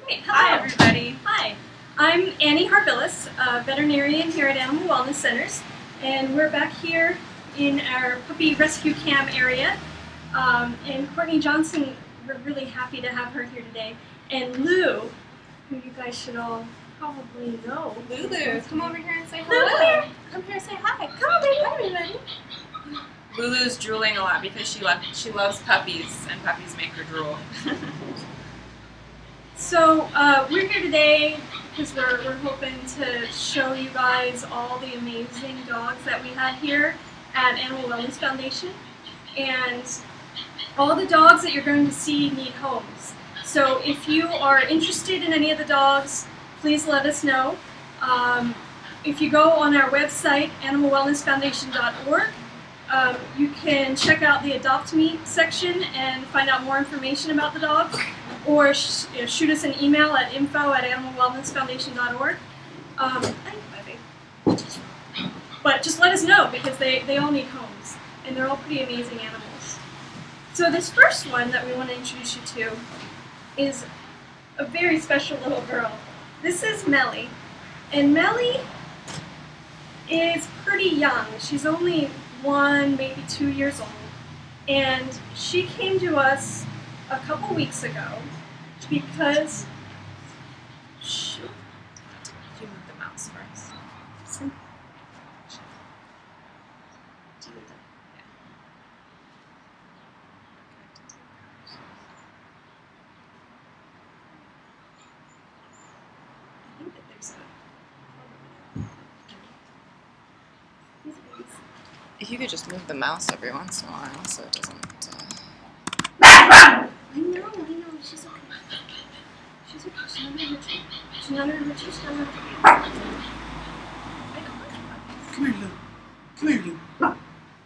Great. Hi, everybody. Hi. I'm Annie Harvilicz, a veterinarian here at Animal Wellness Centers, and we're back here in our puppy rescue cam area. And Courtney Johnson, we're really happy to have her here today. And Lou, who you guys should all probably know. LuLu, come over here and say Lou, hello. come here, say hi. Come on, baby. Hi, everybody. LuLu's drooling a lot because she loves puppies, and puppies make her drool. So we're here today because we're hoping to show you guys all the amazing dogs that we have here at Animal Wellness Foundation. And all the dogs that you're going to see need homes. So if you are interested in any of the dogs, please let us know. If you go on our website, animalwellnessfoundation.org, you can check out the Adopt Me section and find out more information about the dogs, or shoot us an email at info@animalwellnessfoundation.org. But just let us know, because they all need homes, and they're all pretty amazing animals. So this first one that we want to introduce you to is a very special little girl. This is Mellie, and Mellie is pretty young. She's only 1, maybe 2 years old, and she came to us a couple weeks ago because You move the mouse first. I think that there's If you could just move the mouse every once in a while so it doesn't... I know, she's okay. She's okay, she's not gonna hurt you. She's not gonna hurt you, she's not gonna hurt you. Come here, Lou. Come here, Lou.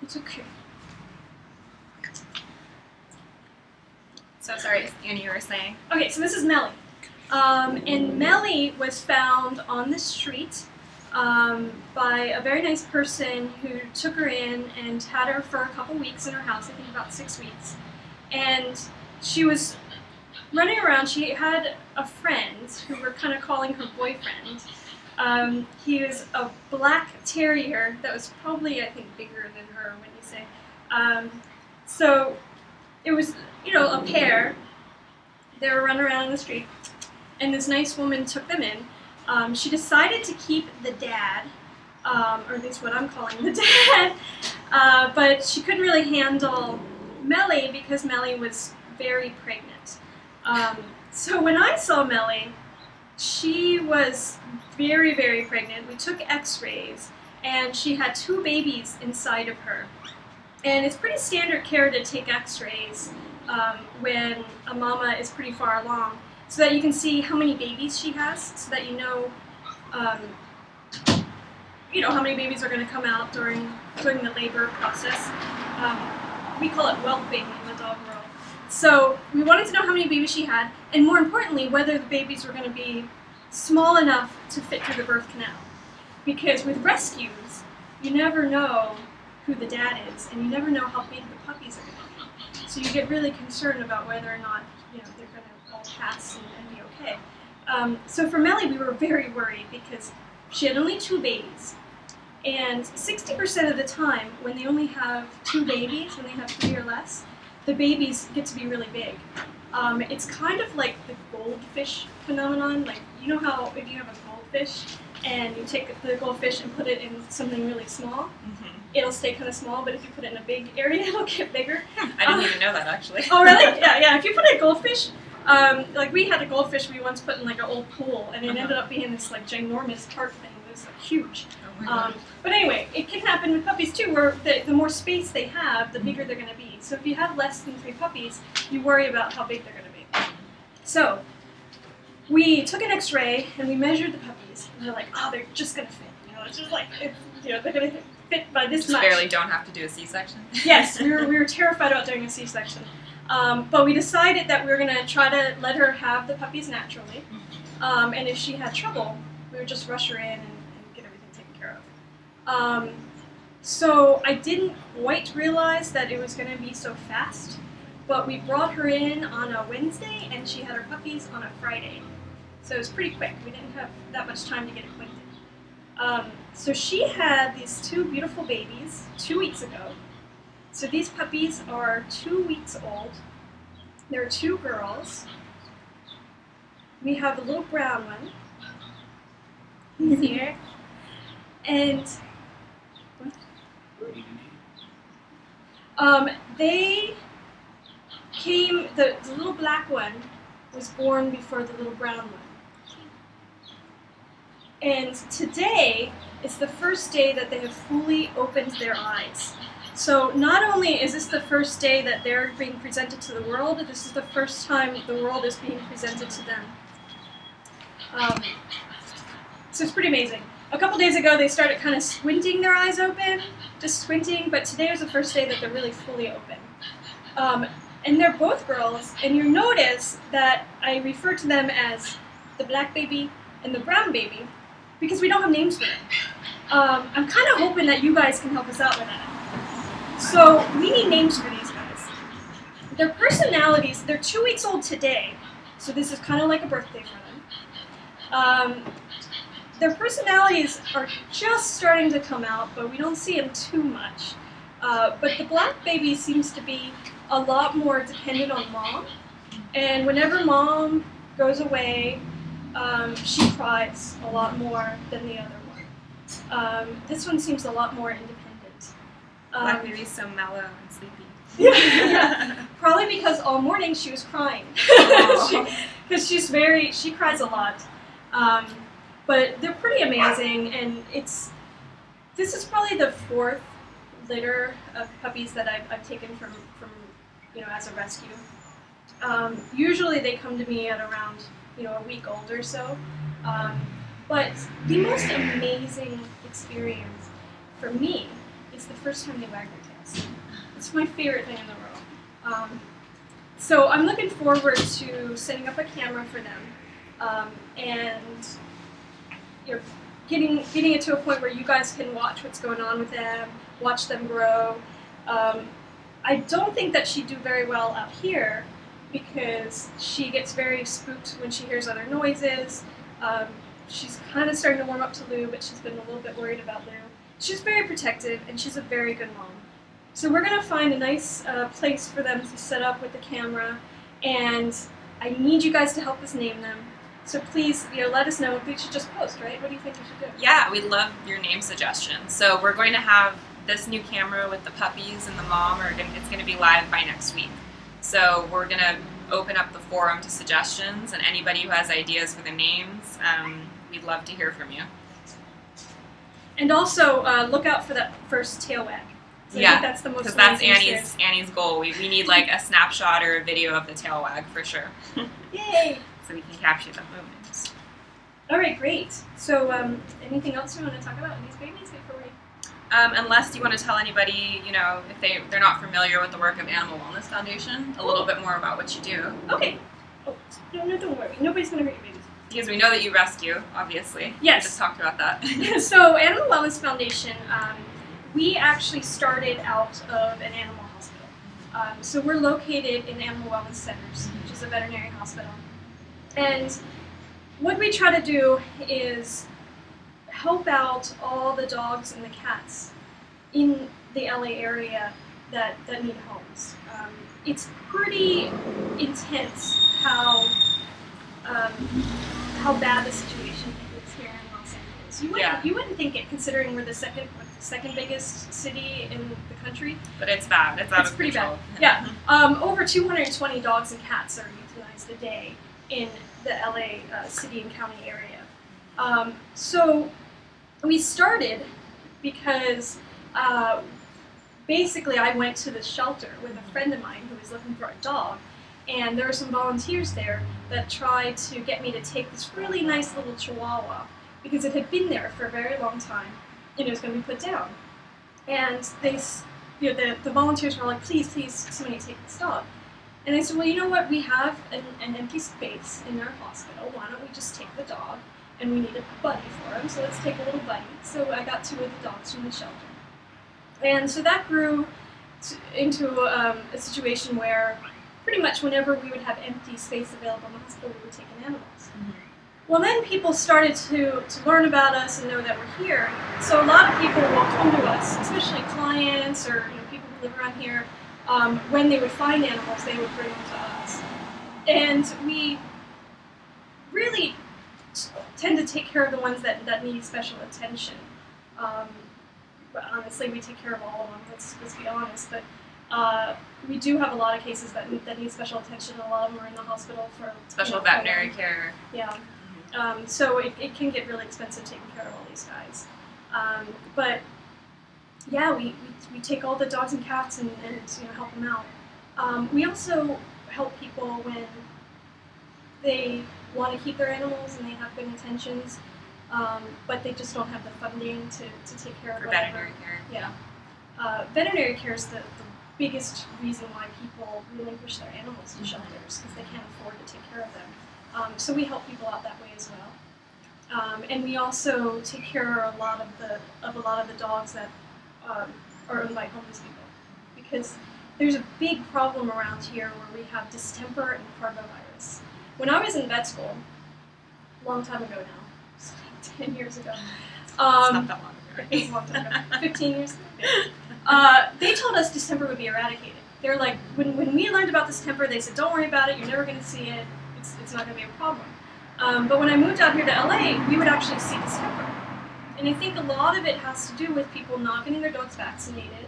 It's okay. So sorry, Annie, you were saying? Okay, so this is Mellie. And Mellie was found on the street by a very nice person who took her in and had her for a couple weeks in her house, I think about 6 weeks. And she was running around. She had a friend who we're kind of calling her boyfriend. He was a black terrier that was probably, I think, bigger than her, when you say. So it was, a pair. They were running around in the street, and this nice woman took them in. She decided to keep the dad, or at least what I'm calling the dad, but she couldn't really handle Mellie because Mellie was very pregnant. So when I saw Mellie, she was very, very pregnant. We took x-rays, and she had 2 babies inside of her. And it's pretty standard care to take x-rays when a mama is pretty far along, so that you can see how many babies she has, so that you know how many babies are going to come out during the labor process. We call it whelping in the dog world. So we wanted to know how many babies she had, and more importantly, whether the babies were going to be small enough to fit through the birth canal. Because with rescues, you never know who the dad is, and you never know how big the puppies are going to be. So you get really concerned about whether or not they're going to all pass and be okay. So for Mellie, we were very worried because she had only 2 babies. And 60% of the time, when they only have 2 babies, when they have 3 or less, the babies get to be really big. It's kind of like the goldfish phenomenon. Like, you know how if you have a goldfish and you take the goldfish and put it in something really small, it'll stay kind of small, but if you put it in a big area, it'll get bigger. I didn't even know that, actually. Oh, really? Yeah. If you put a goldfish, like we had a goldfish we once put in like an old pool, and it ended up being this like ginormous carp thing. It was like huge. Oh my God. But anyway, it can happen with puppies too, where the more space they have, the bigger they're going to be. So if you have less than 3 puppies, you worry about how big they're going to be. So we took an x-ray and we measured the puppies, and they're like, oh, they're just going to fit. It's just like, they're going to fit by this much. Barely don't have to do a C-section? Yes, we were terrified about doing a C-section. But we decided that we were going to try to let her have the puppies naturally. And if she had trouble, we would just rush her in and get everything taken care of. So I didn't quite realize that it was going to be so fast, but we brought her in on a Wednesday and she had her puppies on a Friday. So it was pretty quick. We didn't have that much time to get acquainted. So she had these 2 beautiful babies 2 weeks ago. So these puppies are 2 weeks old. They're 2 girls. We have a little brown one. He's here. And they came, the little black one was born before the little brown one. And today is the first day that they have fully opened their eyes. So not only is this the first day that they're being presented to the world, this is the first time the world is being presented to them. So it's pretty amazing. A couple days ago they started kind of squinting their eyes open, just squinting, but today was the first day that they're really fully open. And they're both girls, and you'll notice that I refer to them as the black baby and the brown baby, because we don't have names for them. I'm kind of hoping that you guys can help us out with that. So we need names for these guys. Their personalities, they're 2 weeks old today, so this is kind of like a birthday for them. Their personalities are just starting to come out, but we don't see them too much. But the black baby seems to be a lot more dependent on mom, and whenever mom goes away, she cries a lot more than the other one. This one seems a lot more independent. Black baby's so mellow and sleepy. Yeah. Probably because all morning she was crying. Because she cries a lot. But they're pretty amazing, and this is probably the 4th litter of puppies that I've taken from as a rescue. Usually they come to me at around a week old or so. But the most amazing experience for me is the first time they wag their tails. It's my favorite thing in the world. So I'm looking forward to setting up a camera for them, and getting it to a point where you guys can watch what's going on with them, watch them grow. I don't think that she'd do very well out here because she gets very spooked when she hears other noises. She's kind of starting to warm up to Lou, but she's been a little bit worried about Lou. She's very protective, and she's a very good mom. So we're going to find a nice place for them to set up with the camera, and I need you guys to help us name them. So please, let us know. We should just post, right? What do you think we should do? Yeah, we'd love your name suggestions. So we're going to have this new camera with the puppies and the mom, it's going to be live by next week. So we're going to open up the forum to suggestions, and anybody who has ideas for the names, we'd love to hear from you. And also, look out for that first tail wag. So I think that's the most because that's Annie's goal. We need like a snapshot or a video of the tail wag for sure. Yay! So we can capture that moment. All right, great. So anything else you want to talk about with these babies before we... Unless you want to tell anybody, if they're not familiar with the work of Animal Wellness Foundation, a little bit more about what you do. Okay. Oh, no, don't worry. Nobody's going to hurt your babies. Because we know that you rescue, obviously. Yes. We just talked about that. So Animal Wellness Foundation, we actually started out of an animal hospital. So we're located in Animal Wellness Centers, which is a veterinary hospital. And what we try to do is help out all the dogs and the cats in the LA area that need homes. It's pretty intense how bad the situation is here in Los Angeles. You wouldn't think it, considering we're the second biggest city in the country. But it's bad. It's out of pretty control. Bad. Yeah. Over 220 dogs and cats are euthanized a day in the LA city and county area. So we started because basically I went to the shelter with a friend of mine who was looking for a dog, and there were some volunteers there that tried to get me to take this really nice little Chihuahua because it had been there for a very long time and it was going to be put down. And they, the volunteers were like, please, somebody take this dog. And I said, well, you know what, we have an empty space in our hospital, why don't we just take the dog, and we need a buddy for him, so let's take a little buddy. So I got 2 of the dogs from the shelter. And so that grew into a situation where pretty much whenever we would have empty space available in the hospital, we would take in animals. Well, then people started to learn about us and know that we're here. So a lot of people will come to us, especially clients or people who live around here. When they would find animals, they would bring them to us. And we really tend to take care of the ones that need special attention. But honestly, we take care of all of them, let's be honest. But we do have a lot of cases that need special attention. A lot of them are in the hospital for special veterinary care. Yeah. So it can get really expensive taking care of all these guys. But yeah, we take all the dogs and cats and help them out. We also help people when they want to keep their animals and they have good intentions, but they just don't have the funding to take care of whatever. Veterinary care. Yeah. Veterinary care is the biggest reason why people relinquish their animals to shelters, because they can't afford to take care of them. So we help people out that way as well. And we also take care of a lot of the dogs that are owned by homeless people, because there's a big problem around here where we have distemper and parvovirus. When I was in vet school, a long time ago now, it's like 10 years ago. It's not that long ago. It was a long time ago. 15 years ago. They told us distemper would be eradicated. They were like, when we learned about distemper, they said, don't worry about it, you're never going to see it. It's not going to be a problem. But when I moved out here to LA, we would actually see distemper. And I think a lot of it has to do with people not getting their dogs vaccinated,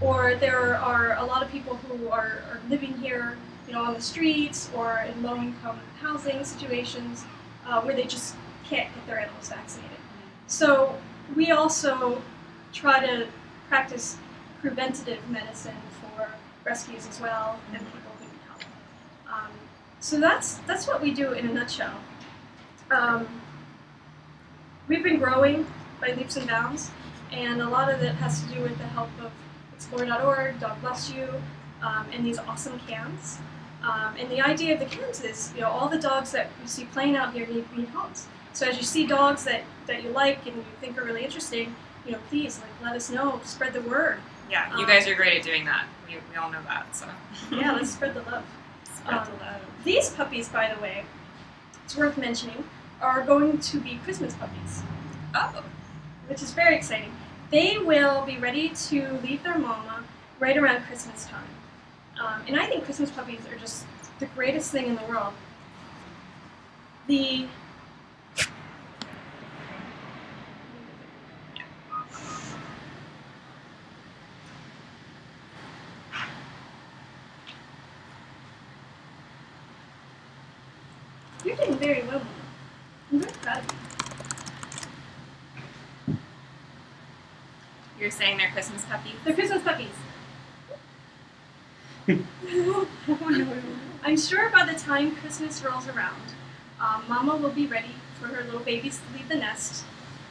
or there are a lot of people who are living here, on the streets or in low-income housing situations where they just can't get their animals vaccinated. So we also try to practice preventative medicine for rescues as well and people who need help. So that's what we do in a nutshell. We've been growing by leaps and bounds, and a lot of it has to do with the help of Explore.org, Dog Bless You, and these awesome cams. And the idea of the cams is, all the dogs that you see playing out here need homes. So as you see dogs that you like and you think are really interesting, please let us know, spread the word. Yeah, you guys are great at doing that. We all know that. So yeah, let's spread the love. Spread the love. These puppies, by the way, it's worth mentioning, are going to be Christmas puppies. Oh. Which is very exciting. They will be ready to leave their mama right around Christmas time. And I think Christmas puppies are just the greatest thing in the world. You're doing very well, Mama. I'm very proud of you. You're saying they're Christmas puppies? They're Christmas puppies. I'm sure by the time Christmas rolls around, Mama will be ready for her little babies to leave the nest,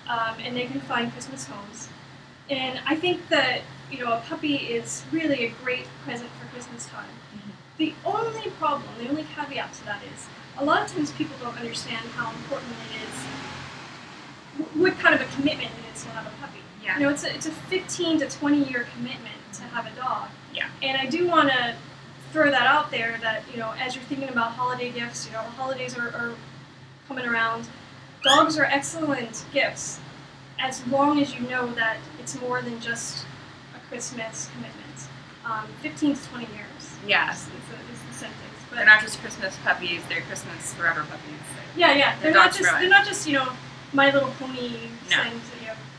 and they can find Christmas homes. And I think that a puppy is really a great present for Christmas time. Mm-hmm. The only problem, the only caveat to that is, a lot of times people don't understand how important it is, what kind of a commitment it is to have a puppy. Yeah. It's a 15 to 20 year commitment to have a dog. Yeah. And I do want to throw that out there that, as you're thinking about holiday gifts, the holidays are coming around. Dogs are excellent gifts as long as you know that it's more than just a Christmas commitment. 15 to 20 years. Yeah. Is the sentence. But they're not just Christmas puppies, they're Christmas forever puppies. Yeah. They're not just My Little Ponies and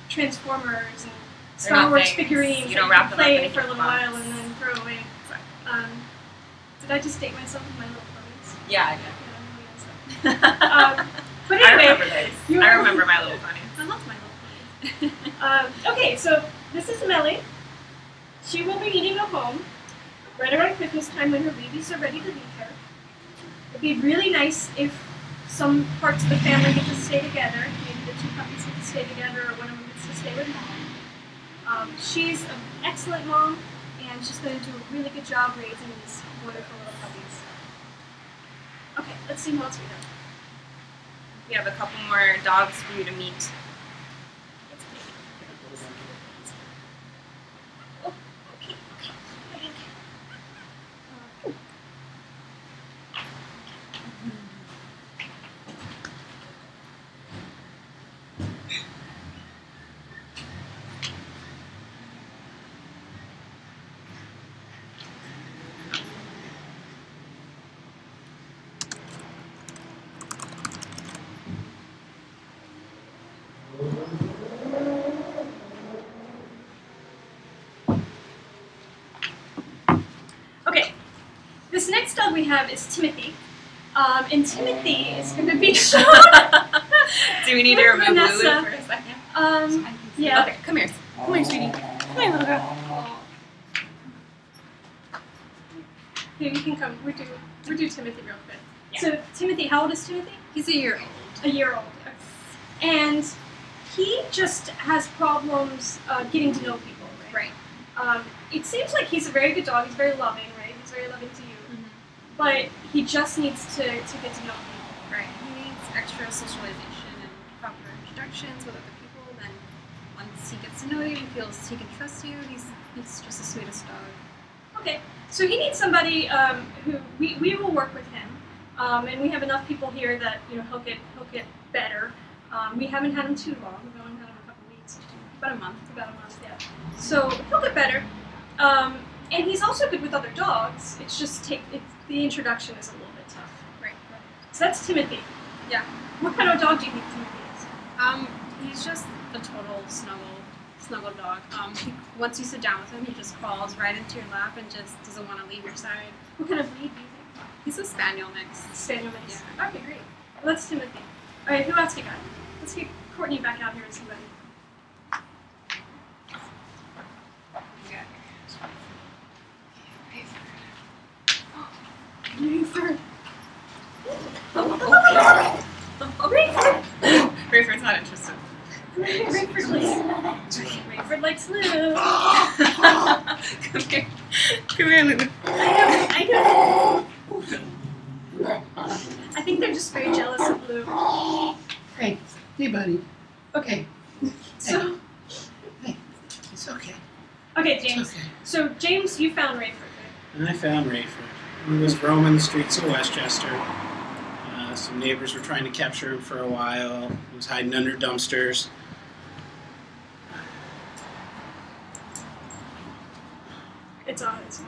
Transformers and Star Wars figurines you don't wrap them play up for a little box. while and then throw away. Did I just date myself with My Little Ponies? Yeah, I did. But anyway, I remember those. I remember My Little Ponies. I love My Little Ponies. Okay, so this is Mellie. She will be needing a home right around Christmas time when her babies are ready to leave her. It'd be really nice if some parts of the family get to stay together. Maybe the two puppies get to stay together, or one of them gets to stay with mom. She's an excellent mom, and she's going to do a really good job raising these wonderful little puppies. Okay, let's see what else we have. We have a couple more dogs for you to meet. Oh, okay. this next dog we have is Timothy. And Timothy is going to be shown. Do we need to remove Vanessa. LuLu for a second? Yeah. Okay, come here. Come here, sweetie. Come here, little girl. Here, you can come. We do Timothy real quick. Yeah. So, Timothy, how old is Timothy? He's a year old. A year old. And he just has problems getting to know people, right? Right. It seems like he's a very good dog. He's very loving, right? He's very loving to you. But he just needs to get to know people. Right. He needs extra socialization and proper introductions with other people. Then once he gets to know you, he feels he can trust you. He's just the sweetest dog. Okay. So he needs somebody who we will work with him, and we have enough people here that he'll get better. We haven't had him too long. We've only had him a couple weeks. About a month. About a month, yeah. So he'll get better. And he's also good with other dogs. It's just the introduction is a little bit tough. Right. So that's Timothy. Yeah. What kind of dog do you think Timothy is? He's just a total snuggle dog. Once you sit down with him, he just crawls right into your lap and just doesn't want to leave your side. What kind of breed do you think? He's a spaniel mix. Spaniel mix. Yeah. Okay, great. Well, that's Timothy. All right, who else you got? Let's get Courtney back out here and somebody. Rayford. Rayford's not interested. Rayford likes LuLu. Come here. Come here, LuLu. I know. I think they're just very jealous of LuLu. Hey, buddy. Okay. So. Hey, it's okay. Okay, James. It's okay. So, James, you found Rayford, right? And I found Rayford. He was roaming the streets of Westchester. Some neighbors were trying to capture him for a while. He was hiding under dumpsters. It's on. It's on.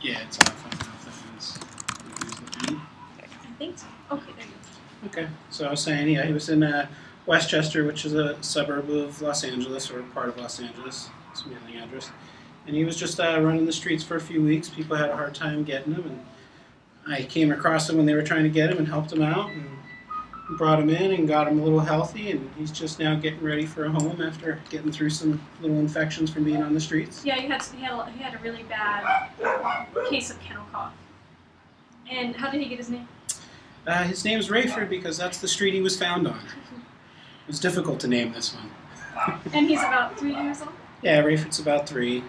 Yeah, it's off. I don't know if that was looking. I think so. Okay, there you go. Okay, so I was saying, yeah, he was in Westchester, which is a suburb of Los Angeles, or part of Los Angeles. It's a mailing address. And he was just running the streets for a few weeks. People had a hard time getting him, and I came across him when they were trying to get him and helped him out, and brought him in and got him a little healthy, and he's just now getting ready for a home after getting through some little infections from being on the streets. Yeah, he had a really bad case of kennel cough. And how did he get his name? His name's Rayford because that's the street he was found on. It was difficult to name this one. And he's about 3 years old? Yeah, Rayford's about 3.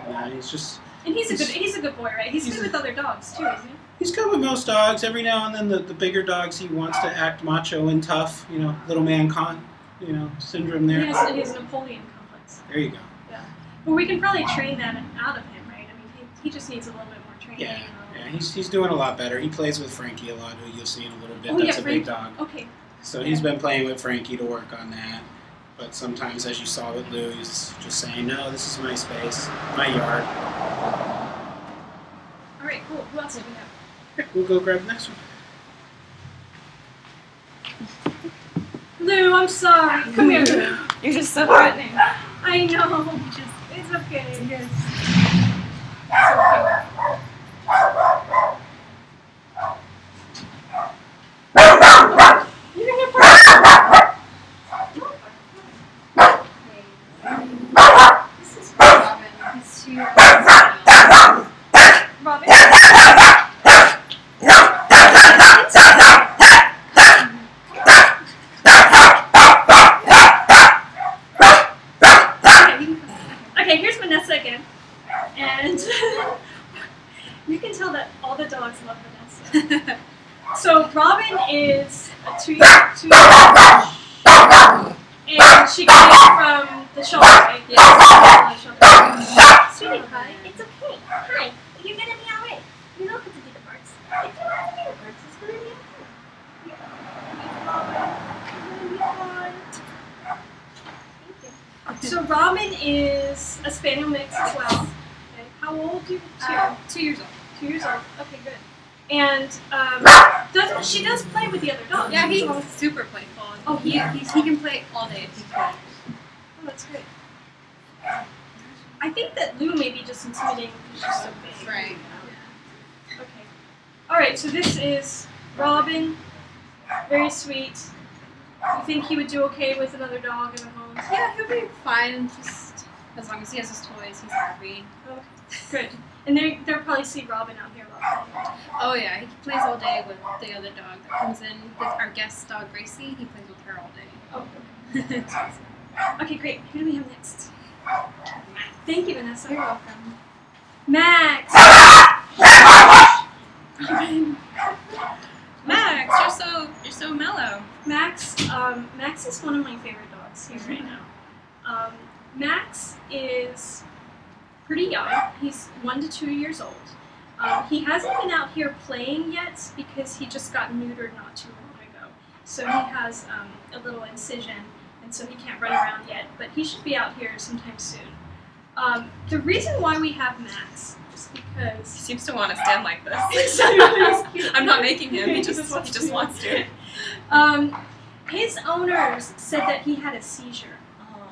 And he's just... And he's a good boy, right? He's good with other dogs too, isn't he? He's good with most dogs. Every now and then the bigger dogs he wants to act macho and tough. Little man syndrome there. He has Napoleon complex. There you go. Yeah. But we can probably train that out of him, right? I mean, he just needs a little bit more training. Yeah, he's doing a lot better. He plays with Frankie a lot, who you'll see in a little bit. Oh, That's yeah, a big dog. Okay. So he's been playing with Frankie to work on that. But sometimes, as you saw with Lou, he's just saying, no, this is my space, my yard. All right, cool. Who else do we have? Okay, we'll go grab the next one. Lou, I'm sorry. Come here, Lou. You're just so threatening. I know. It's okay. Yes. It's okay. You're gonna bark. This is Robin. He's 2 years old. Robin? Okay, here's Vanessa again. And you can tell that all the dogs love Vanessa. So Robin is a 2 year old. And she came from the shelter, right? Yes. Sweetie pie, it's okay. Hi, you're gonna be alright. You don't have to do the barks. If you want to do the barks, it's gonna be okay. You're gonna be fine. Thank you. So Robin is a spaniel mix as well. Okay. How old are you? 2 years old. 2 years old. Okay, good. And she does play with the other dogs. Yeah, he's super playful. Oh, he can play all day if he plays. Oh, that's great. I think that Lou may be just intimidating because she's so big. Right. Alright, so this is Robin. Very sweet. You think he would do okay with another dog in the home? Yeah, he'll be fine. Just as long as he has his toys, he's happy. Okay, good. And they'll probably see Robin out here a lot. Oh yeah, he plays all day with the other dog that comes in. With our guest dog Gracie, he plays with her all day. Oh, okay. Okay, great. Who do we have next? Thank you, Vanessa. You're welcome. Max! Max, you're so mellow. Max is one of my favorite dogs here right now. Max is pretty young. He's 1 to 2 years old. He hasn't been out here playing yet because he just got neutered not too long ago. So he has a little incision, and so he can't run around yet, but he should be out here sometime soon. The reason why we have Max is He because seems to want to stand like this. he's I'm not making him. He just wants to. His owners said that he had a seizure. Oh.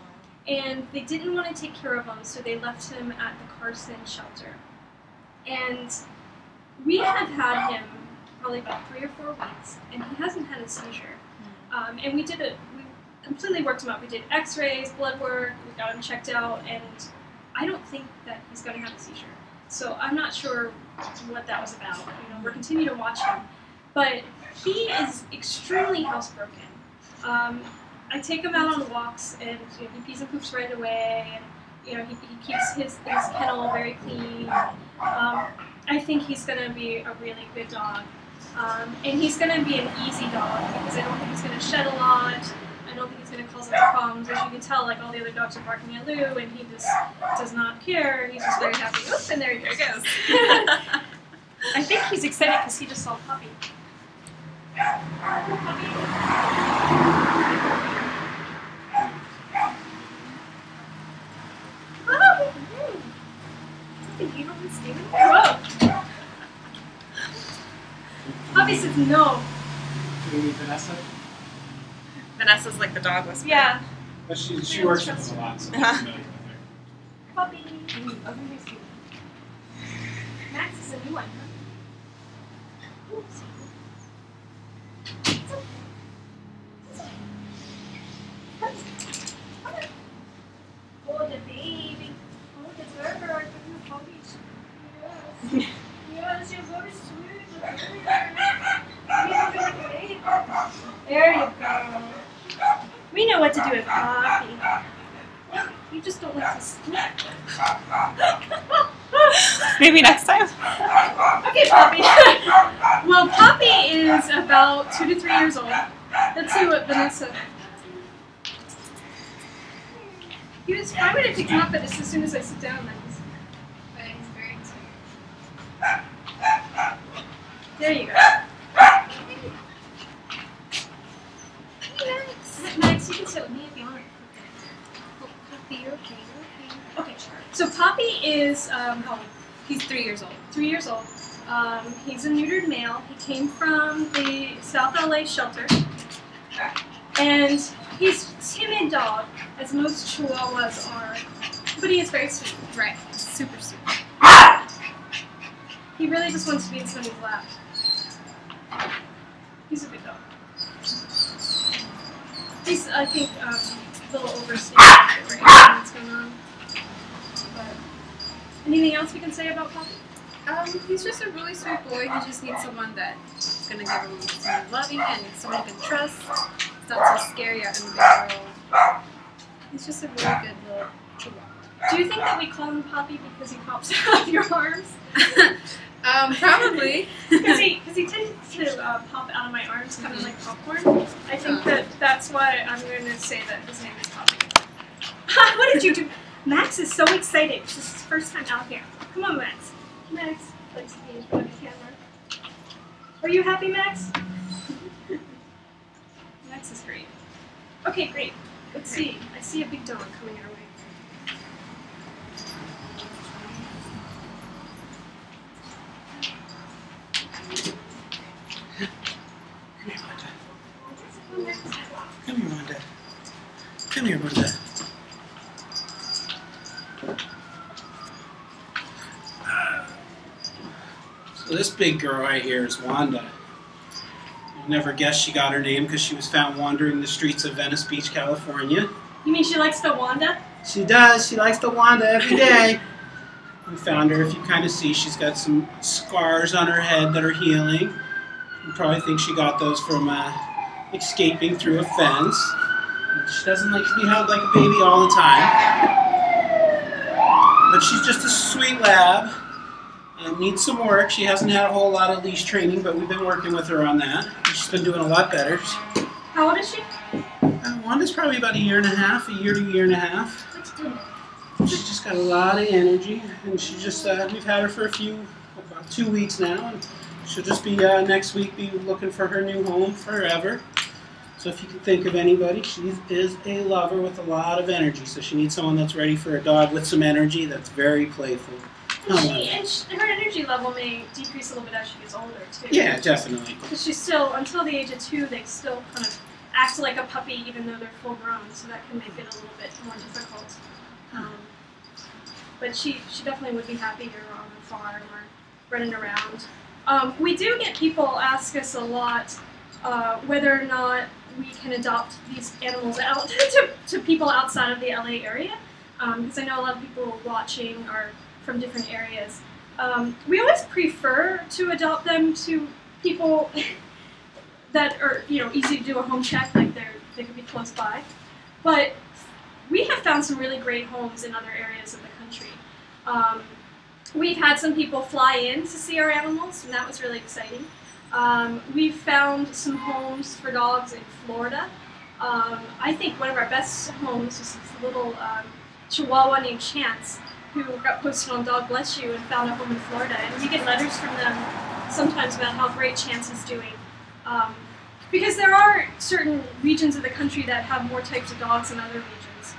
And they didn't want to take care of him, so they left him at the Carson shelter. And we have had him probably about 3 or 4 weeks, and he hasn't had a seizure. And we completely worked him up. We did x-rays, blood work, we got him checked out, and I don't think that he's going to have a seizure. So I'm not sure what that was about. You know, we're continuing to watch him. But he is extremely housebroken. I take him out on walks, and he pees and poops right away, and he keeps his kennel very clean. I think he's going to be a really good dog. And he's going to be an easy dog because I don't think he's going to shed a lot. I don't think he's going to cause lots of problems. As you can tell, like all the other dogs are barking at LuLu, and he just does not care. He's just very happy. Oops, and there he goes. I think he's excited because he just saw Puppy. Puppy says no. Do we need Vanessa? Vanessa's like the dog whisperer. Yeah. But she works with us a lot, so I'm familiar with her. Puppy. Max is a new one, huh? Oops. Oh, the baby. Oh, the bird. The puppies. Yes. Yes, you're very sweet. There you go. We know what to do with Poppy. You just don't like to sleep. Maybe next time. Okay, Poppy. Well, Poppy is about 2 to 3 years old. Let's see what Vanessa. He was fine when I picked him up, but as soon as I sit down, But he's very excited. there you go. Max, you can sit with me if you want. Oh, Puppy, you're okay. Okay, so Poppy is how old? He's 3 years old. 3 years old. He's a neutered male. He came from the South LA shelter. And he's a timid dog, as most Chihuahuas are. But he is very sweet. Right. Super sweet. He really just wants to be in somebody's lap. He's a good dog. He's, I think, a little overstated for everything that's going on. But anything else we can say about Poppy? He's just a really sweet boy. He just needs someone that's gonna give him someone loving and someone he can trust. It's not so scary out in the big world. He's just a really good little chihuahua. Do you think that we call him Poppy because he pops out of your arms? Probably. Because he tends to pop out of my arms, kind of like popcorn. I think that's why I'm going to say that his name is Poppy. What did you do? Max is so excited. This is his first time out here. Come on, Max. Max likes to be in front of the camera. Are you happy, Max? Max is great. Okay, great. Let's see. I see a big dog coming our way. Come here, Wanda. Come here, Wanda. So So this big girl right here is Wanda. You'll never guess she got her name because she was found wandering the streets of Venice Beach, California. You mean she likes the Wanda? She does. She likes the Wanda every day. We found her. If you kind of see, she's got some scars on her head that are healing. You probably think she got those from escaping through a fence. And she doesn't like to be held like a baby all the time. But she's just a sweet lab. And needs some work. She hasn't had a whole lot of leash training, but we've been working with her on that. She's been doing a lot better. How old is she? Wanda's probably about a year to a year and a half. She's just got a lot of energy, and she just, we've had her for about 2 weeks now, and she'll just be, next week, be looking for her new home forever. So if you can think of anybody, she is a lover with a lot of energy, so she needs someone that's ready for a dog with some energy that's very playful. Her energy level may decrease a little bit as she gets older, too. Yeah, definitely. Because she's still, until the age of 2, they still kind of act like a puppy even though they're full grown, so that can make it a little bit more difficult. But she definitely would be happy here on the farm or running around. We do get people ask us a lot whether or not we can adopt these animals out to people outside of the LA area, because I know a lot of people watching are from different areas. We always prefer to adopt them to people that are, easy to do a home check, like they could be close by. But we have found some really great homes in other areas of the country. We've had some people fly in to see our animals, and that was really exciting. We've found some homes for dogs in Florida. I think one of our best homes was this little Chihuahua named Chance, who got posted on Dog Bless You and found a home in Florida. And we get letters from them sometimes about how great Chance is doing. Because there are certain regions of the country that have more types of dogs than other regions.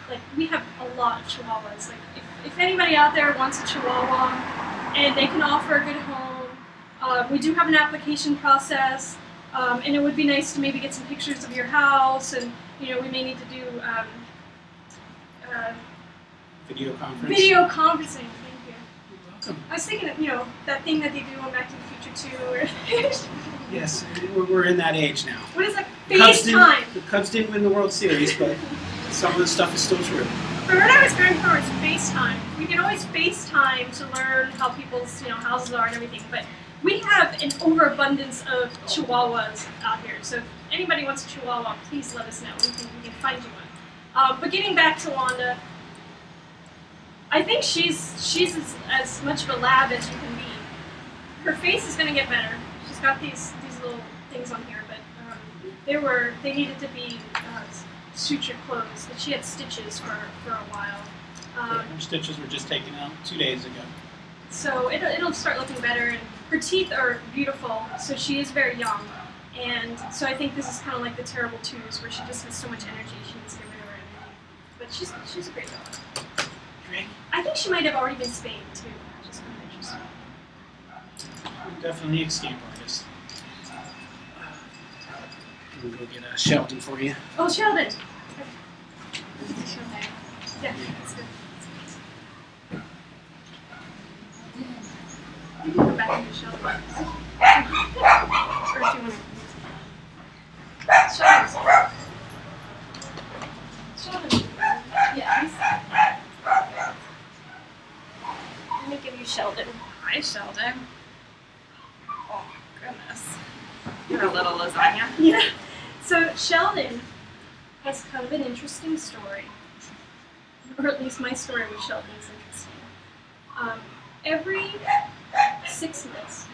Like, we have a lot of Chihuahuas. Like, if anybody out there wants a Chihuahua and they can offer a good home, we do have an application process, and it would be nice to maybe get some pictures of your house, and we may need to do Video conference. Video conferencing. Thank you. You're welcome. I was thinking of that thing that they do on Back to the Future 2. Or Yes, we're in that age now. what is that? FaceTime. The Cubs didn't win the World Series, but some of the stuff is still true. But what I was going for is FaceTime. We can always FaceTime to learn how people's houses are and everything. But we have an overabundance of Chihuahuas out here. So if anybody wants a Chihuahua, please let us know. We can find you one. But getting back to Wanda, I think she's as much of a lab as you can be. Her face is going to get better. She's got these little things on here, but they needed to be suture closed. But she had stitches for a while. Her stitches were just taken out 2 days ago. So it'll start looking better, and her teeth are beautiful. So she is very young, and so I think this is kind of like the terrible twos, where she just has so much energy she needs to get rid of her energy. But she's a great dog. Great. I think she might have already been spayed too, which is kind of interesting. Definitely escape artist. I'm gonna go get a Sheldon for you. Oh, Sheldon! Sheldon. Yeah, that's good. You can go back into Sheldon. Or do you want to... Sheldon. Yeah, let me give you Sheldon. Hi, Sheldon. Oh, goodness. You're a little lasagna. Yeah. So Sheldon has kind of an interesting story. Or at least my story with Sheldon is interesting. Every 6 months,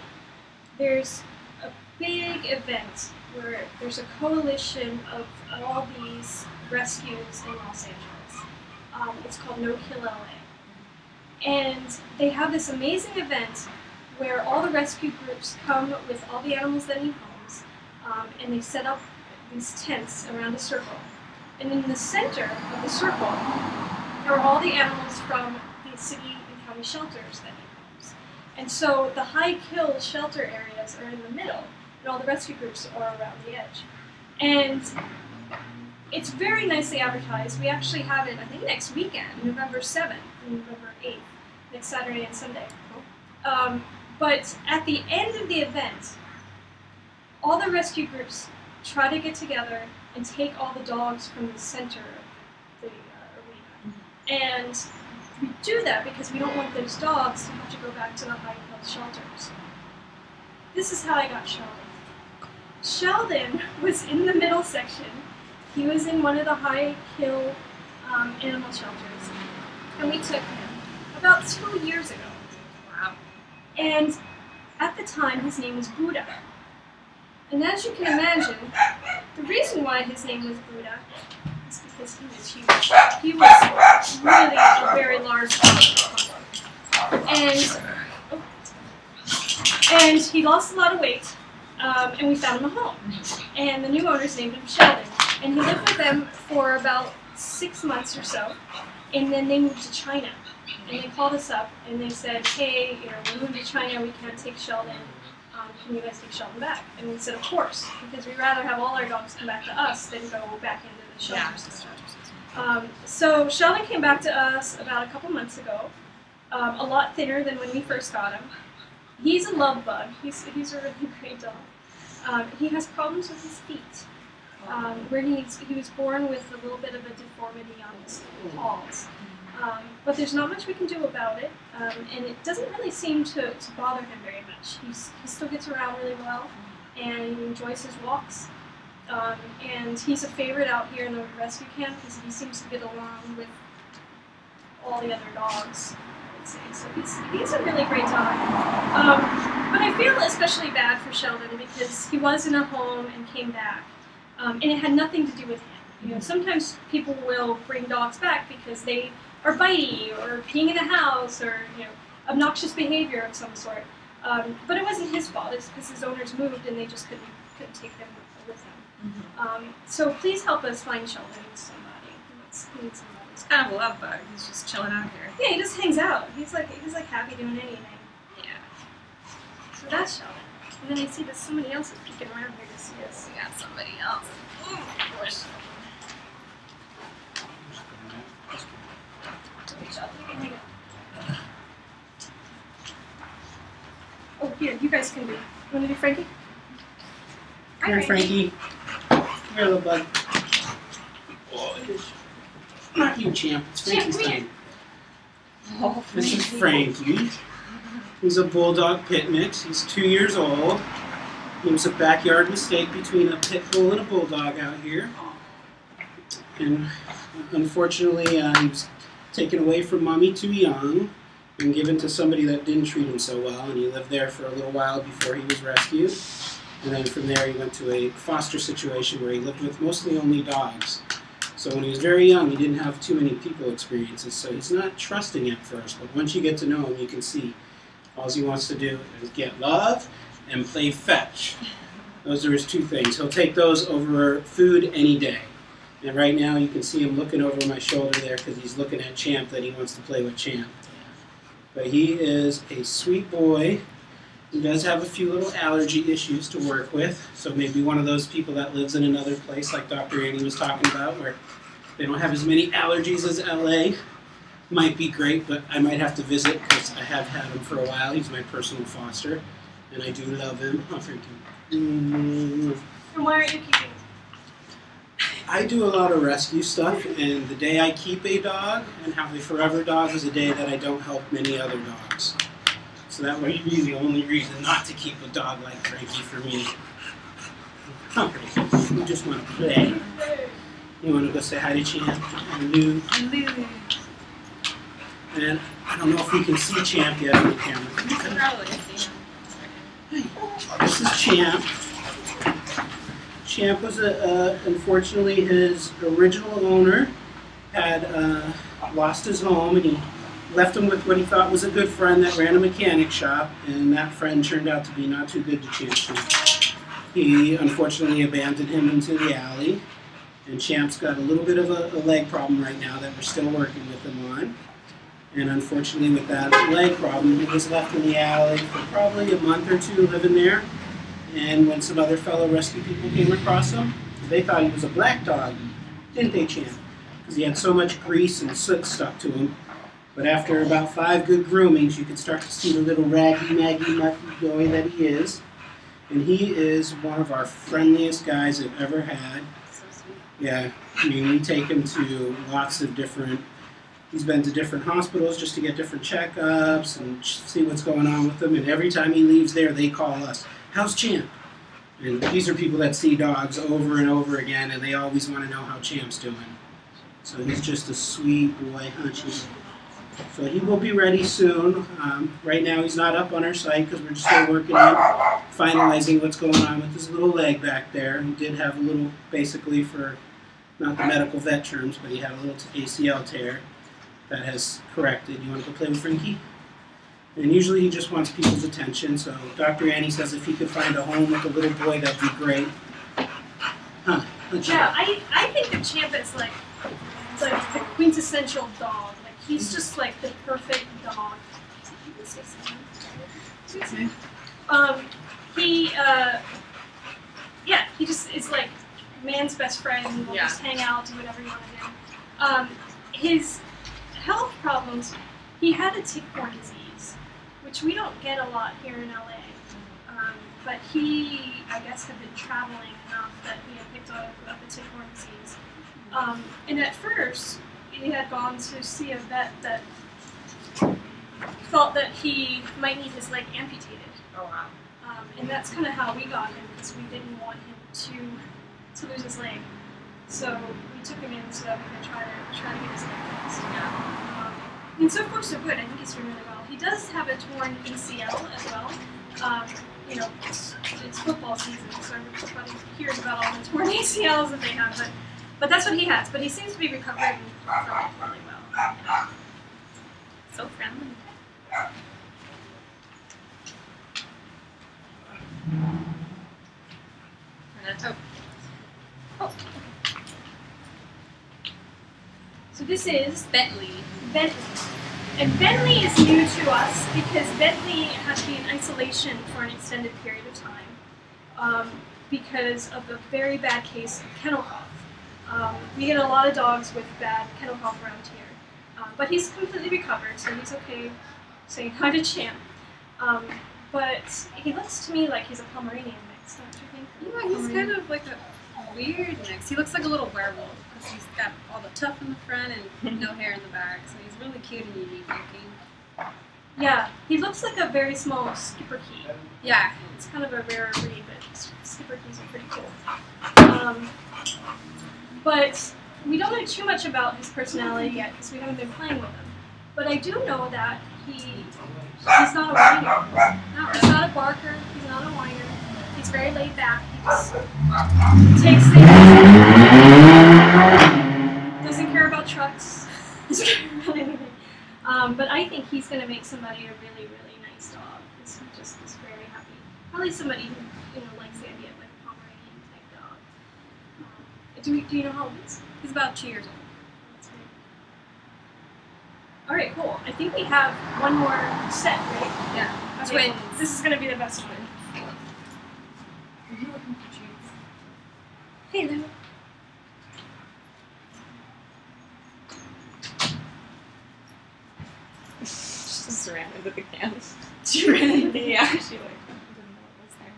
there's a big event where there's a coalition of all these rescues in Los Angeles. It's called No Kill LA. And they have this amazing event where all the rescue groups come with all the animals that need homes, and they set up these tents around a circle. And in the center of the circle are all the animals from the city and county shelters that need homes. And so the high-kill shelter areas are in the middle, and all the rescue groups are around the edge. And it's very nicely advertised. We actually have it, I think, next weekend, November 7th and November 8th, next Saturday and Sunday. But at the end of the event, all the rescue groups try to get together and take all the dogs from the center of the arena. And we do that because we don't want those dogs to have to go back to the high hill shelters. This is how I got Sheldon. Sheldon was in the middle section. He was in one of the high hill animal shelters. And we took him about 2 years ago. Wow. And at the time, his name was Buddha. And as you can imagine, the reason why his name was Buddha is because he was huge. He was really a very large dog. And he lost a lot of weight, and we found him a home. And the new owners named him Sheldon. And he lived with them for about 6 months or so. And then they moved to China. And they called us up and they said, hey, we're moving to China, we can't take Sheldon. Can you guys take Sheldon back? And we said, of course, because we'd rather have all our dogs come back to us than go back into the shelter system. So Sheldon came back to us about a couple months ago, a lot thinner than when we first got him. He's a love bug. He's a really great dog. He has problems with his feet, where he was born with a little bit of a deformity on his paws. But there's not much we can do about it, and it doesn't really seem to bother him very much. He still gets around really well, and he enjoys his walks. And he's a favorite out here in the rescue camp because he seems to get along with all the other dogs, I would say. So he's a really great dog. But I feel especially bad for Sheldon because he was in a home and came back, and it had nothing to do with him. Sometimes people will bring dogs back because they are bitey or peeing in the house or obnoxious behavior of some sort. But it wasn't his fault. It's because his owners moved and they just couldn't take them with them. Mm-hmm. So please help us find Sheldon. Somebody. He needs somebody. He's kind of a love bug. He's just chilling out here. Yeah, he just hangs out. He's like happy doing anything. Yeah. So that's Sheldon. And then I see that somebody else is peeking around here to see us. We got somebody else. Ooh, of course. Oh, here, you guys can do it. You want to do Frankie? Come here, Frankie. Come here, little bug. Oh, not you, Champ. It's Frankie's time. Oh, This is Frankie. He's a bulldog pit mix. He's 2 years old. He was a backyard mistake between a pit bull and a bulldog out here. And unfortunately, he was taken away from mommy too young and given to somebody that didn't treat him so well. And he lived there for a little while before he was rescued. And then from there, he went to a foster situation where he lived with mostly only dogs. So when he was very young, he didn't have too many people experiences. So he's not trusting at first. But once you get to know him, you can see all he wants to do is get love and play fetch. Those are his two things. He'll take those over food any day. And right now you can see him looking over my shoulder there because he's looking at Champ that he wants to play with Champ. But he is a sweet boy. He does have a few little allergy issues to work with. So maybe one of those people that lives in another place like Dr. Annie was talking about where they don't have as many allergies as LA might be great, but I might have to visit because I have had him for a while. He's my personal foster, and I do love him. Oh, thank you. And why aren't you keeping him? I do a lot of rescue stuff, and the day I keep a dog and have a forever dog is a day that I don't help many other dogs. So that would be the only reason not to keep a dog like Frankie for me. Alright, you just want to play. You want to go say hi to Champ and LuLu. And I don't know if we can see Champ yet on the camera. You can probably see him. This is Champ. Champ was, unfortunately, his original owner had lost his home, and he left him with what he thought was a good friend that ran a mechanic shop, and that friend turned out to be not too good to Champ. He unfortunately abandoned him into the alley, and Champ's got a little bit of a leg problem right now that we're still working with him on. And unfortunately with that leg problem, he was left in the alley for probably a month or two living there. And when some other fellow rescue people came across him, they thought he was a black dog, didn't they, Champ? Because he had so much grease and soot stuck to him. But after about 5 good groomings, you can start to see the little raggy, maggy, muffy boy that he is. And he is one of our friendliest guys I've ever had. So sweet. Yeah, I mean, we take him to lots of different, he's been to different hospitals just to get different checkups and see what's going on with him. And every time he leaves there, they call us, "How's Champ?" And these are people that see dogs over and over again, and they always want to know how Champ's doing. So he's just a sweet boy, Hunchy. So he will be ready soon. Right now he's not up on our site because we're just still working on finalizing what's going on with his little leg back there. He did have a little, basically for, not the medical vet terms, but he had a little ACL tear that has corrected. You want to go play with Frankie? And usually he just wants people's attention, so Dr. Annie says if he could find a home with a little boy, that'd be great. Huh? Yeah, I think of Champ as like the quintessential dog. Like he's just like the perfect dog. He just is like man's best friend. We'll just hang out, do whatever you want to do. His health problems, he had a tick-borne disease, which we don't get a lot here in LA. But he, I guess, had been traveling enough that he had picked up the tick-borne disease. And at first, he had gone to see a vet that thought that he might need his leg amputated. Oh wow. And that's kind of how we got him, because we didn't want him to lose his leg. So we took him in so that we could try to get his leg fixed. Yeah. And so far so good. I think he's doing really well. He does have a torn ACL as well. You know, it's football season, so everybody hears about all the torn ACLs that they have. But that's what he has. But he seems to be recovering from it really well. So friendly. Oh. So this is Bentley. And Bentley is new to us because Bentley had to be in isolation for an extended period of time because of a very bad case of kennel cough. We get a lot of dogs with bad kennel cough around here. But he's completely recovered, so he's okay saying hi to Champ. But he looks to me like he's a Pomeranian mix, don't you think? Yeah, he's kind of like a weird mix. He looks like a little werewolf because he's got all the tuft in the front and no hair in the back, so he's really cute and unique looking. Yeah, he looks like a very small skipper key. Yeah. It's kind of a rare breed, but skipper keys are pretty cool. But we don't know too much about his personality yet because we haven't been playing with him. But I do know that he's not a whiner. He's not a barker. He's not a whiner. He's very laid back. He just takes things. Doesn't care about trucks. Doesn't care about anything. But I think he's going to make somebody a really, really nice dog. Because he just is very happy. Probably somebody who likes the idea of like a Pomeranian type dog. Do you know how old he is? He's about 2 years old. All right, cool. I think we have one more set, right? Yeah. Okay. Twins. This is going to be the best one. Are you looking for treats? Hey, Lou. She just ran into the can. She ran into the Yeah, she like didn't know it was there.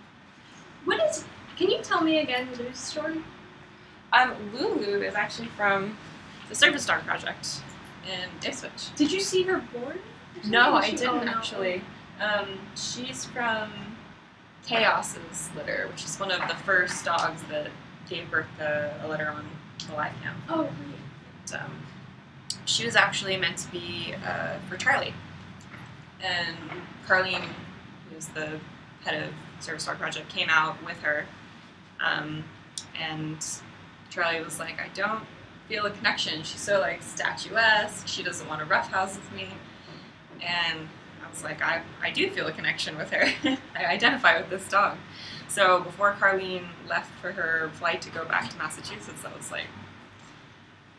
What is? Can you tell me again Lou's story? LuLu is actually from the Service Dog Project in Ipswich. Did you see her born? No, I She- didn't oh, no. actually. She's from Chaos's litter, which is one of the first dogs that gave birth to a litter on the live cam. Oh, And, she was actually meant to be for Charlie. And Carlene, who's the head of Service Dog Project, came out with her. And Charlie was like, I don't feel a connection. She's so like statuesque. She doesn't want to roughhouse with me. And I was like, I do feel a connection with her. I identify with this dog. So before Carlene left for her flight to go back to Massachusetts, I was like,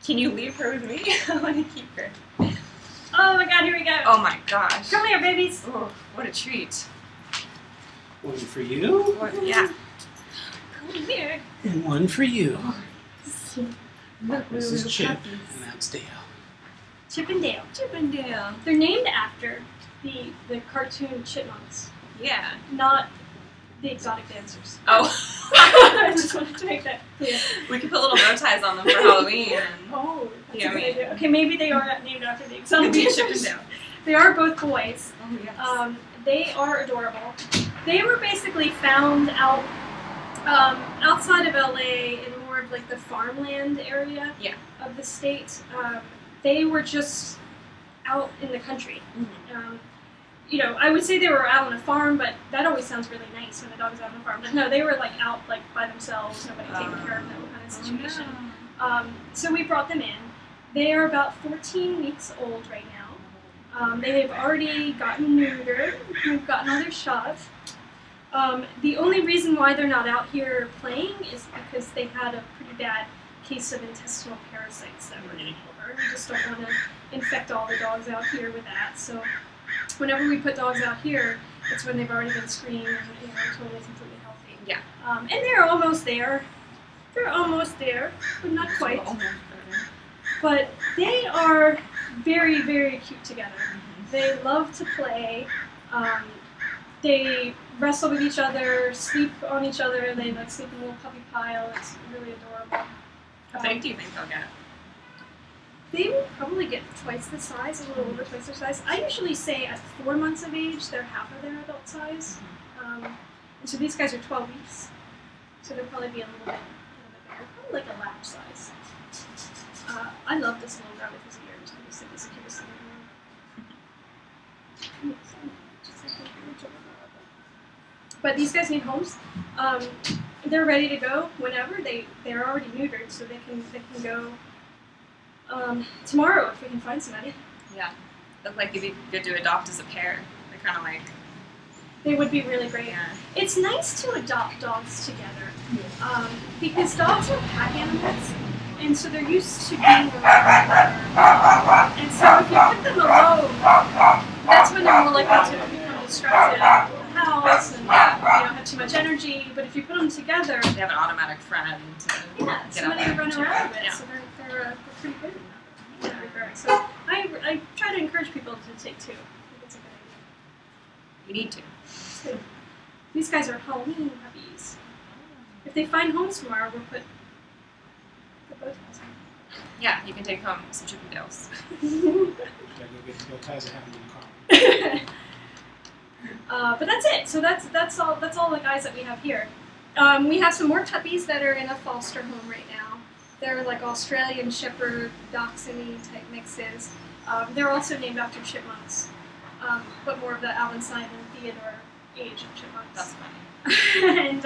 can you leave her with me? I want to keep her. oh my God! Here we go. Oh my gosh. Come here, babies. Oh, what a treat. One for you, Yeah. Come here. and one for you. Look, This is little Chip, puppies. and that's Dale. Chip and Dale. Chip and Dale. They're named after the cartoon chipmunks, Yeah. not the exotic dancers. Oh. I just wanted to make that clear. We could put little bow ties on them for Halloween. Oh, that's Yeah, a good idea. Okay, maybe they are named after the exotic Chip and dancers. Dale. They are both boys. Oh, yes. They are adorable. They were basically found out outside of LA in more of like the farmland area of the state. They were just out in the country. Mm-hmm. You know, I would say they were out on a farm, but that always sounds really nice when the dog's out on a farm. But no, they were like out like by themselves, nobody taking care of them, kind of situation. No. So we brought them in. They are about 14 weeks old right now. They've already gotten neutered. We've gotten all their shots. The only reason why they're not out here playing is because they had a pretty bad case of intestinal parasites that were getting over. We just don't want to infect all the dogs out here with that. So whenever we put dogs out here, it's when they've already been screened and totally completely healthy. Yeah. And they're almost there. They're almost there, but not quite. But they are very, very cute together. They love to play. They wrestle with each other, sleep on each other. They like sleep in a little puppy pile. It's really adorable. How big do you think they'll get? They will probably get twice the size, a little over twice their size. I usually say at 4 months of age, they're half of their adult size. And so these guys are 12 weeks. So they'll probably be a little bit bigger, probably like a lap size. I love this little guy with his ears. I just think he's the cutest thing in the world. But these guys need homes. They're ready to go whenever. They're already neutered, so they can go tomorrow if we can find somebody. Yeah. Look like they'd be good to adopt as a pair. They're kind of like... They would be really great. Yeah. It's nice to adopt dogs together because dogs are pack animals, and so they're used to being around each other. And so if you put them alone, that's when they're more likely to become distracted out of the house and have too much energy. But if you put them together, They have an automatic friend to get somebody out to there. run around with. Yeah. So they're pretty good in that regard. So I try to encourage people to take two. I think it's a good idea. You need to. So, these guys are Halloween puppies. If they find homes tomorrow, we'll put the bow ties Yeah, you can take home some Chip and Dales. on. Gotta go get the bow ties and have them in the car. But that's it. So that's all the guys that we have here. We have some more puppies that are in a foster home right now. They're like Australian Shepherd, Dachshund type mixes. They're also named after chipmunks, but more of the Alvin Simon, Theodore age of chipmunks. That's funny.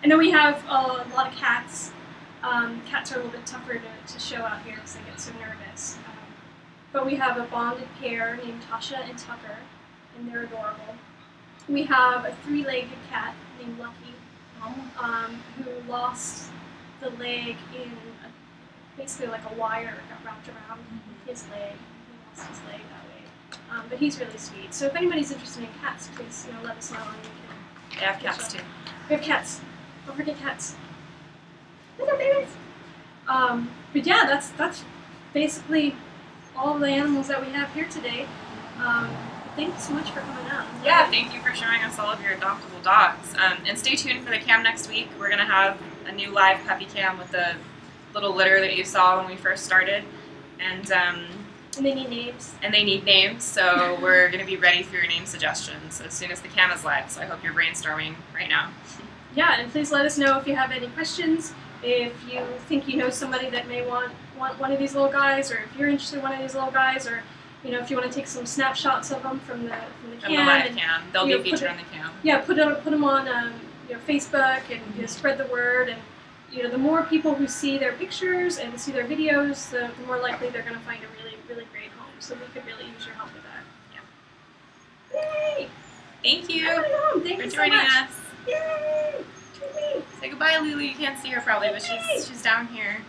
and then we have a lot of cats. Cats are a little bit tougher to show out here because they get so nervous. But we have a bonded pair named Tasha and Tucker, and they're adorable. We have a 3-legged cat named Lucky, who lost the leg in basically like a wire got wrapped around his leg. He lost his leg that way. But he's really sweet. So if anybody's interested in cats, please let us know and we can. They have cats too. We have cats. Don't forget cats. Little babies. But yeah, that's basically all the animals that we have here today. Thanks so much for coming out. Yeah, thank you for showing us all of your adoptable dogs. And stay tuned for the cam next week. We're going to have a new live puppy cam with the little litter that you saw when we first started. And they need names. And they need names, so we're going to be ready for your name suggestions as soon as the cam is live. So I hope you're brainstorming right now. Yeah, and please let us know if you have any questions, if you think you know somebody that may want one of these little guys, or if you're interested in one of these little guys, or if you want to take some snapshots of them from the cam. From the live cam. They'll be featured on the cam. Yeah, put them on Facebook and spread the word. And the more people who see their pictures and see their videos, the more likely they're going to find a really, really great home. So we could really use your help with that. Yeah. Yay! Thank you Thank for you joining so much. us. Yay! Say goodbye, LuLu. You can't see her probably, but she's down here.